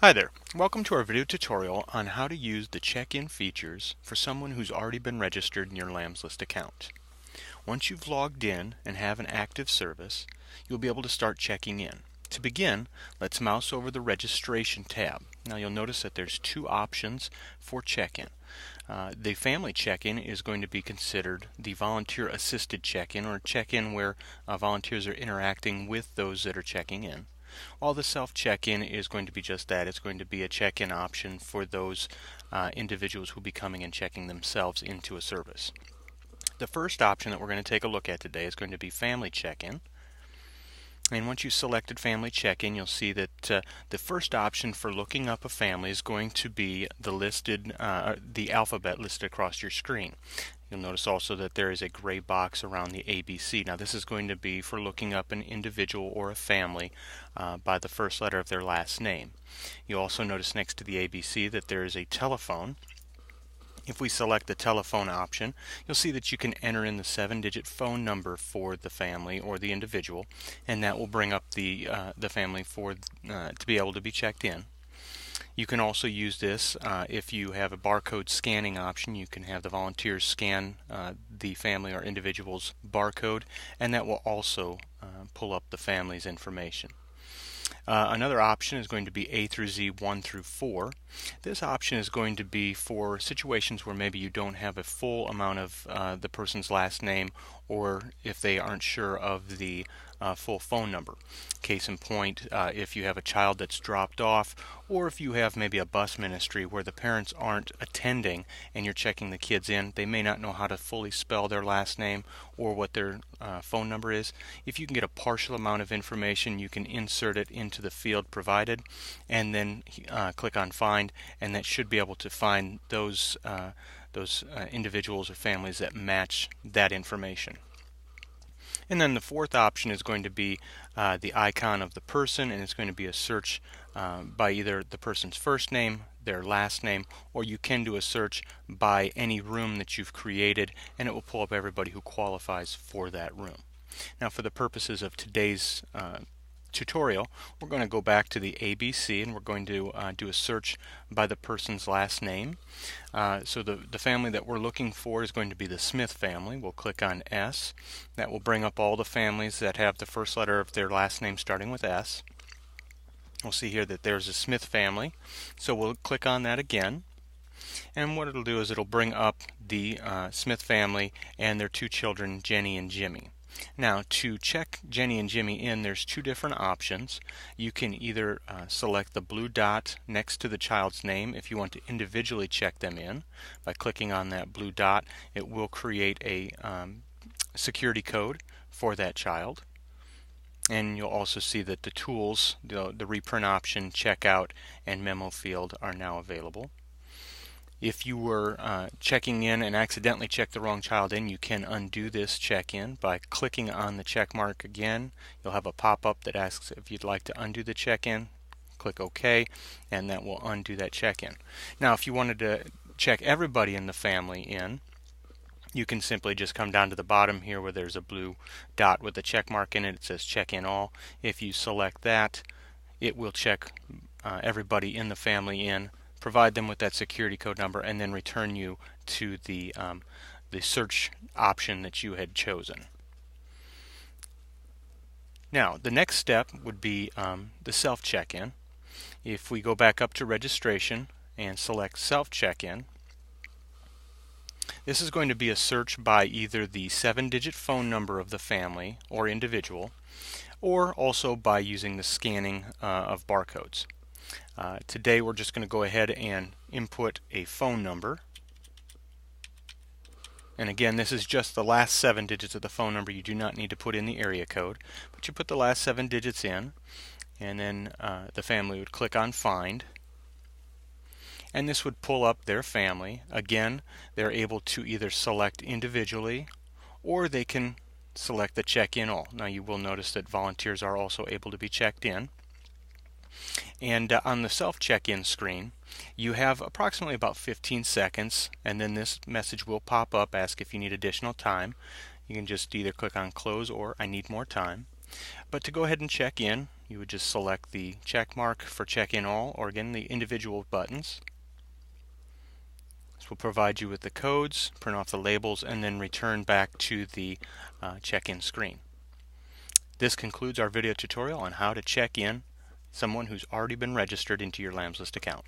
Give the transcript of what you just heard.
Hi there. Welcome to our video tutorial on how to use the check-in features for someone who's already been registered in your Lambs List account. Once you've logged in and have an active service, you'll be able to start checking in. To begin, let's mouse over the registration tab. Now you'll notice that there's two options for check-in. The family check-in is going to be considered the volunteer assisted check-in, or check-in where volunteers are interacting with those that are checking in. While the self check-in is going to be just that. It's going to be a check-in option for those individuals who will be coming and checking themselves into a service. The first option that we're going to take a look at today is going to be family check-in. And once you've selected family check-in, you'll see that the first option for looking up a family is going to be the alphabet listed across your screen. You'll notice also that there is a gray box around the ABC. Now this is going to be for looking up an individual or a family by the first letter of their last name. You'll also notice next to the ABC that there is a telephone. If we select the telephone option, you'll see that you can enter in the 7-digit phone number for the family or the individual, and that will bring up the family to be able to be checked in. You can also use this if you have a barcode scanning option. You can have the volunteers scan the family or individual's barcode, and that will also pull up the family's information. Another option is going to be A through Z 1 through 4. This option is going to be for situations where maybe you don't have a full amount of the person's last name, or if they aren't sure of the full phone number. Case in point, if you have a child that's dropped off, or if you have maybe a bus ministry where the parents aren't attending and you're checking the kids in, they may not know how to fully spell their last name or what their phone number is. If you can get a partial amount of information, you can insert it into the field provided and then click on Find, and that should be able to find those individuals or families that match that information. And then the fourth option is going to be the icon of the person, and it's going to be a search by either the person's first name, their last name, or you can do a search by any room that you've created, and it will pull up everybody who qualifies for that room. Now, for the purposes of today's tutorial, we're going to go back to the ABC, and we're going to do a search by the person's last name. So the family that we're looking for is going to be the Smith family. We'll click on S. That will bring up all the families that have the first letter of their last name starting with S. We'll see here that there's a Smith family, so we'll click on that again. And what it'll do is it'll bring up the Smith family and their two children, Jenny and Jimmy. Now, to check Jenny and Jimmy in, there's two different options. You can either select the blue dot next to the child's name if you want to individually check them in. By clicking on that blue dot, it will create a security code for that child. And you'll also see that the tools, the reprint option, checkout, and memo field are now available. If you were checking in and accidentally checked the wrong child in, you can undo this check-in by clicking on the check mark again. You'll have a pop-up that asks if you'd like to undo the check-in. Click OK, and that will undo that check-in. Now, if you wanted to check everybody in the family in, you can simply just come down to the bottom here where there's a blue dot with a check mark in it. It says Check in All. If you select that, it will check everybody in the family in, provide them with that security code number, and then return you to the search option that you had chosen. Now, the next step would be the self check-in. If we go back up to registration and select self check-in, this is going to be a search by either the 7-digit phone number of the family or individual, or also by using the scanning of barcodes. Today we're just going to go ahead and input a phone number. And again, this is just the last 7 digits of the phone number. You do not need to put in the area code, but you put the last 7 digits in, and then the family would click on Find. And this would pull up their family. Again, they're able to either select individually, or they can select the Check-in All. Now you will notice that volunteers are also able to be checked in. And on the self check-in screen, you have approximately about 15 seconds, and then this message will pop up, ask if you need additional time. You can just either click on Close or I need more time. But to go ahead and check in, you would just select the check mark for Check In All, or again the individual buttons. This will provide you with the codes, print off the labels, and then return back to the check-in screen. This concludes our video tutorial on how to check in someone who's already been registered into your Lambs List account.